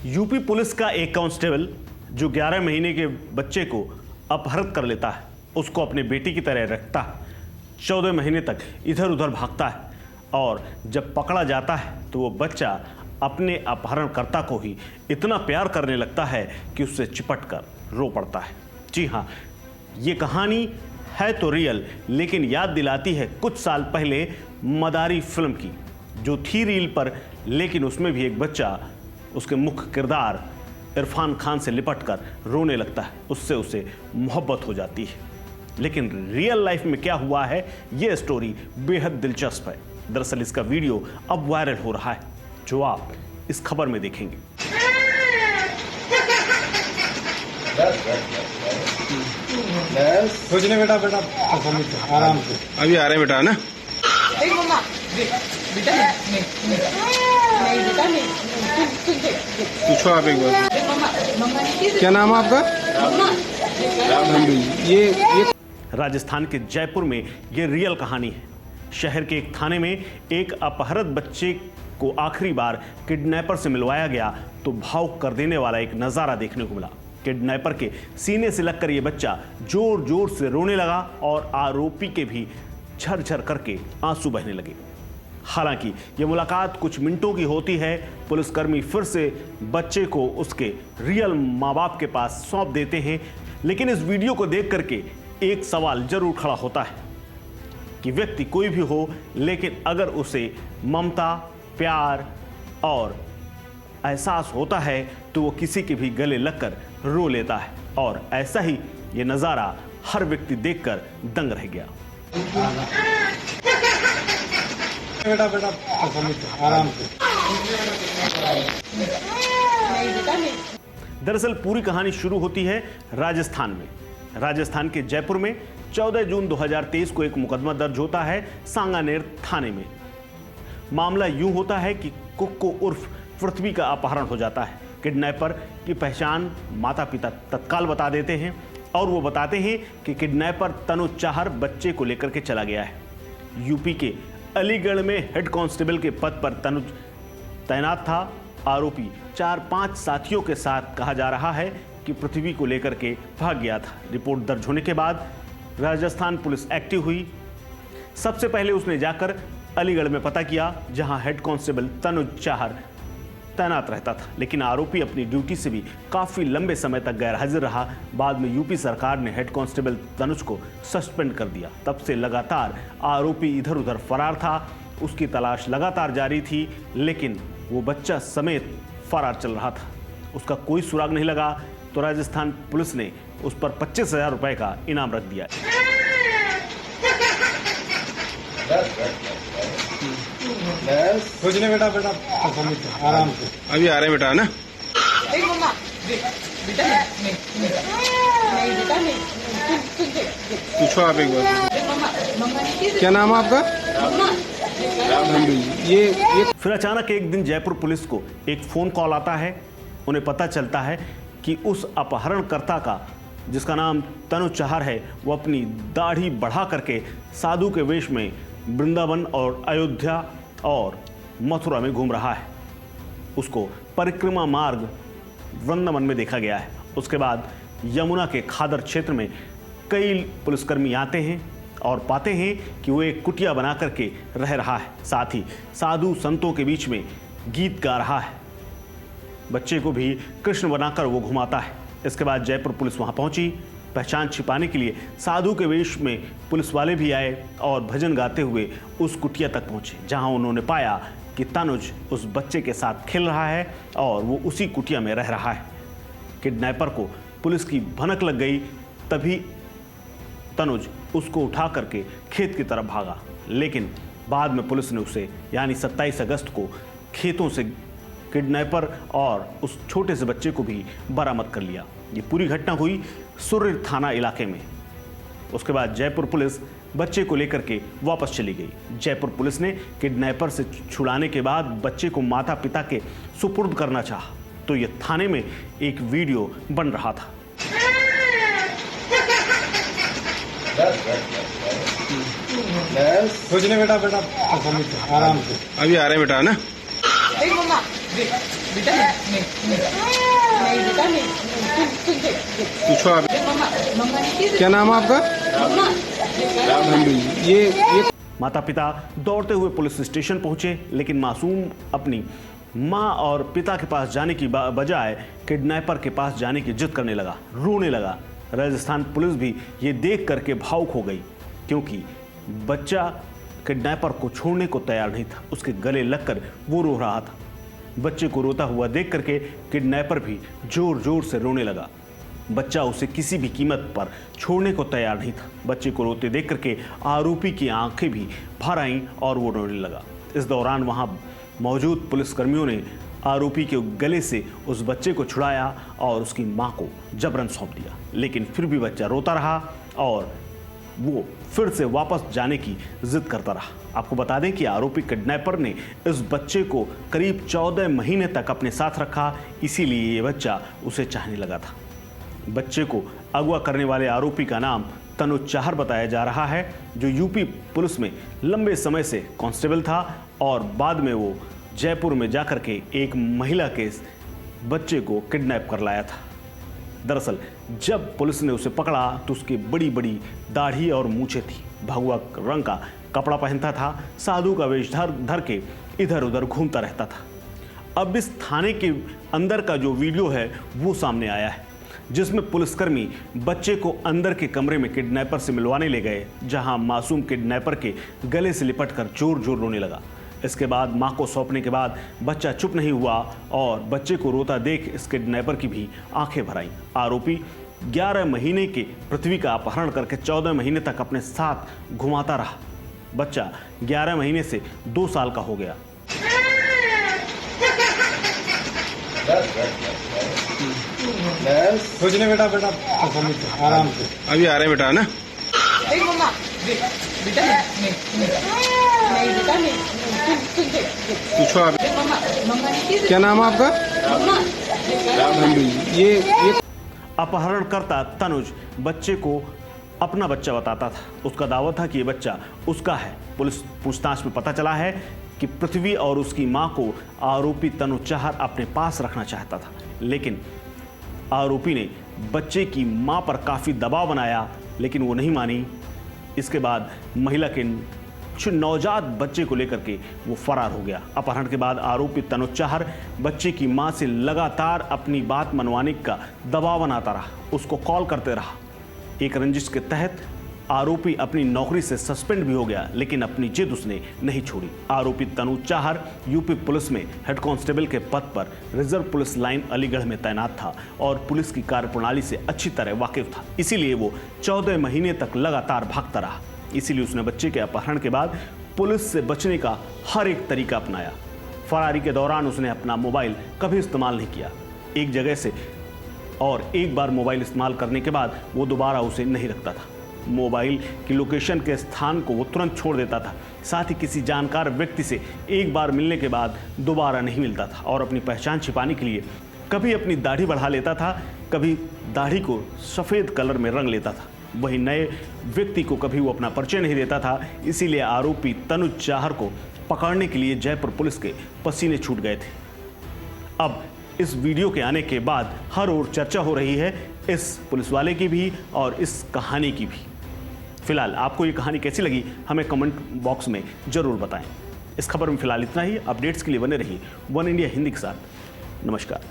UP police का एक constable जो 11 महीने के बच्चे को अपहृत कर लेता है, उसको अपने बेटी की तरह रखता है, 14 महीने तक इधर उधर भागता है और जब पकड़ा जाता है तो वो बच्चा अपने अपहरणकर्ता को ही इतना प्यार करने लगता है कि उससे चिपट कर रो पड़ता है। जी हाँ, ये कहानी है तो रियल, लेकिन याद दिलाती है कुछ साल पहले मदारी फिल्म की, जो थी रील पर, लेकिन उसमें भी एक बच्चा उसके मुख्य किरदार इरफान खान से लिपटकर रोने लगता है, उससे उसे मोहब्बत हो जाती है। लेकिन रियल लाइफ में क्या हुआ है, ये स्टोरी बेहद दिलचस्प है। दरअसल इसका वीडियो अब वायरल हो रहा है, जो आप इस खबर में देखेंगे। कुछ नहीं बेटा, बेटा आराम से, अभी आ रहे हैं बेटा, है ना? पूछो आप एक बार, क्या नाम है आपका? ये राजस्थान के जयपुर में ये रियल कहानी है। शहर के एक थाने में एक अपहृत बच्चे को आखिरी बार किडनैपर से मिलवाया गया तो भावुक कर देने वाला एक नज़ारा देखने को मिला। किडनैपर के सीने से लगकर ये बच्चा जोर जोर से रोने लगा और आरोपी के भी झरझर करके आंसू बहने लगे। हालांकि ये मुलाकात कुछ मिनटों की होती है। पुलिसकर्मी फिर से बच्चे को उसके रियल माँ बाप के पास सौंप देते हैं। लेकिन इस वीडियो को देख करके एक सवाल जरूर खड़ा होता है कि व्यक्ति कोई भी हो, लेकिन अगर उसे ममता, प्यार और एहसास होता है तो वो किसी के भी गले लगकर रो लेता है। और ऐसा ही ये नज़ारा हर व्यक्ति देखकर दंग रह गया। बेटा बेटा आराम से। दरअसल पूरी कहानी शुरू होती है राजस्थान में। राजस्थान के जयपुर में 14 जून 2023 को एक मुकदमा दर्ज होता है सांगानेर थाने में। मामला यूं होता है कि कुक्को उर्फ पृथ्वी का अपहरण हो जाता है। किडनैपर की पहचान माता पिता तत्काल बता देते हैं और वो बताते हैं कि किडनैपर तनुज चाहर बच्चे को लेकर के चला गया है। यूपी के अलीगढ़ में हेड कांस्टेबल के पद पर तनुज तैनात था। आरोपी 4-5 साथियों के साथ कहा जा रहा है कि पृथ्वी को लेकर के भाग गया था। रिपोर्ट दर्ज होने के बाद राजस्थान पुलिस एक्टिव हुई। सबसे पहले उसने जाकर अलीगढ़ में पता किया, जहां हेड कांस्टेबल तनुज चाहर तैनात रहता था। लेकिन आरोपी अपनी ड्यूटी से भी काफ़ी लंबे समय तक गैरहाजिर रहा। बाद में यूपी सरकार ने हेड कांस्टेबल तनुज को सस्पेंड कर दिया। तब से लगातार आरोपी इधर उधर फरार था। उसकी तलाश लगातार जारी थी, लेकिन वो बच्चा समेत फरार चल रहा था। उसका कोई सुराग नहीं लगा तो राजस्थान पुलिस ने उस पर 25,000 रुपए का इनाम रख दिया। कुछ नहीं बेटा, बेटा आराम से, अभी आ रहे हैं बेटा, है ना? पूछो आप एक बार, क्या नाम है आपका? ये फिर अचानक एक दिन जयपुर पुलिस को एक फोन कॉल आता है। उन्हें पता चलता है कि उस अपहरणकर्ता का, जिसका नाम तनुज चाहर है, वो अपनी दाढ़ी बढ़ा करके साधु के वेश में वृंदावन और अयोध्या और मथुरा में घूम रहा है। उसको परिक्रमा मार्ग वृंदावन में देखा गया है। उसके बाद यमुना के खादर क्षेत्र में कई पुलिसकर्मी आते हैं और पाते हैं कि वो एक कुटिया बना करके रह रहा है। साथ ही साधु संतों के बीच में गीत गा रहा है। बच्चे को भी कृष्ण बनाकर वो घुमाता है। इसके बाद जयपुर पुलिस वहाँ पहुंची। पहचान छिपाने के लिए साधु के वेश में पुलिस वाले भी आए और भजन गाते हुए उस कुटिया तक पहुंचे, जहां उन्होंने पाया कि तनुज उस बच्चे के साथ खेल रहा है और वो उसी कुटिया में रह रहा है। किडनैपर को पुलिस की भनक लग गई। तभी तनुज उसको उठा करके खेत की तरफ भागा, लेकिन बाद में पुलिस ने उसे यानी 27 अगस्त को खेतों से किडनैपर और उस छोटे से बच्चे को भी बरामद कर लिया। ये पूरी घटना हुई सुर्र थाना इलाके में। उसके बाद जयपुर पुलिस बच्चे को लेकर के वापस चली गई। जयपुर पुलिस ने किडनैपर से छुड़ाने के बाद बच्चे को माता पिता के सुपुर्द करना चाहा तो ये थाने में एक वीडियो बन रहा था। कुछ नहीं बेटा, बेटा आराम से, अभी आ रहे हैं बेटा, है ना? बेटा नहीं बेटा नहीं पूछो आप। मम्मा मम्मा नहीं क्या नाम है आपका? मम्मा ये माता पिता दौड़ते हुए पुलिस स्टेशन पहुंचे, लेकिन मासूम अपनी मां और पिता के पास जाने की बजाय किडनैपर के पास जाने की जिद करने लगा, रोने लगा। राजस्थान पुलिस भी ये देख करके भावुक हो गई, क्योंकि बच्चा किडनैपर को छोड़ने को तैयार नहीं था। उसके गले लगकर वो रो रहा था। बच्चे को रोता हुआ देख करके किडनैपर भी जोर जोर से रोने लगा। बच्चा उसे किसी भी कीमत पर छोड़ने को तैयार नहीं था। बच्चे को रोते देख करके आरोपी की आंखें भी भर आईं और वो रोने लगा। इस दौरान वहां मौजूद पुलिसकर्मियों ने आरोपी के गले से उस बच्चे को छुड़ाया और उसकी मां को जबरन सौंप दिया, लेकिन फिर भी बच्चा रोता रहा और वो फिर से वापस जाने की जिद करता रहा। आपको बता दें कि आरोपी किडनैपर ने इस बच्चे को करीब 14 महीने तक अपने साथ रखा, इसीलिए ये बच्चा उसे चाहने लगा था। बच्चे को अगवा करने वाले आरोपी का नाम तनुज चाहर बताया जा रहा है, जो यूपी पुलिस में लंबे समय से कांस्टेबल था और बाद में वो जयपुर में जाकर के एक महिला के बच्चे को किडनैप कर लाया था। दरअसल जब पुलिस ने उसे पकड़ा तो उसकी बड़ी बड़ी दाढ़ी और मूछें थी, भगवा रंग का कपड़ा पहनता था, साधु का वेश धर के इधर उधर घूमता रहता था। अब इस थाने के अंदर का जो वीडियो है वो सामने आया है, जिसमें पुलिसकर्मी बच्चे को अंदर के कमरे में किडनैपर से मिलवाने ले गए, जहां मासूम किडनैपर के गले से लिपटकर जोर जोर रोने लगा। इसके बाद मां को सौंपने के बाद बच्चा चुप नहीं हुआ और बच्चे को रोता देख इस किडनैपर की भी आंखें भर आईं। आरोपी 11 महीने के पृथ्वी का अपहरण करके 14 महीने तक अपने साथ घुमाता रहा। बच्चा 11 महीने से 2 साल का हो गया। कुछ नहीं बेटा बेटा आसानी से आराम से। अभी आ रहे हैं बेटा, है ना? नहीं मम्मा बेटा नहीं बेटा नहीं पूछो आप। मम्मा मम्मा नहीं क्या नाम है आपका? मम्मा ये अपहरणकर्ता तनुज बच्चे को अपना बच्चा बताता था। उसका दावा था कि ये बच्चा उसका है। पुलिस पूछताछ में पता चला है कि पृथ्वी और उसकी मां को आरोपी तनुज चाहर अपने पास रखना चाहता था, लेकिन आरोपी ने बच्चे की मां पर काफ़ी दबाव बनाया, लेकिन वो नहीं मानी। इसके बाद महिला के नवजात बच्चे को लेकर के वो फरार हो गया। अपहरण के बाद आरोपी तनुज चाहर बच्चे की मां से लगातार अपनी बात मनवाने का दबाव बनाता रहा, उसको कॉल करते रहा। एक रंजिश के तहत आरोपी अपनी नौकरी से सस्पेंड भी हो गया, लेकिन अपनी जिद उसने नहीं छोड़ी। आरोपी तनुज चाहर यूपी पुलिस में हेड कांस्टेबल के पद पर रिजर्व पुलिस लाइन अलीगढ़ में तैनात था और पुलिस की कार्यप्रणाली से अच्छी तरह वाकिफ था। इसीलिए वो 14 महीने तक लगातार भागता रहा। इसीलिए उसने बच्चे के अपहरण के बाद पुलिस से बचने का हर एक तरीका अपनाया। फरारी के दौरान उसने अपना मोबाइल कभी इस्तेमाल नहीं किया एक जगह से, और एक बार मोबाइल इस्तेमाल करने के बाद वो दोबारा उसे नहीं रखता था। मोबाइल की लोकेशन के स्थान को वो तुरंत छोड़ देता था। साथ ही किसी जानकार व्यक्ति से एक बार मिलने के बाद दोबारा नहीं मिलता था और अपनी पहचान छिपाने के लिए कभी अपनी दाढ़ी बढ़ा लेता था, कभी दाढ़ी को सफ़ेद कलर में रंग लेता था। वही नए व्यक्ति को कभी वो अपना परिचय नहीं देता था। इसीलिए आरोपी तनुज चाहर को पकड़ने के लिए जयपुर पुलिस के पसीने छूट गए थे। अब इस वीडियो के आने के बाद हर ओर चर्चा हो रही है, इस पुलिस वाले की भी और इस कहानी की भी। फिलहाल आपको ये कहानी कैसी लगी हमें कमेंट बॉक्स में ज़रूर बताएं। इस खबर में फिलहाल इतना ही। अपडेट्स के लिए बने रहिए वन इंडिया हिंदी के साथ। नमस्कार।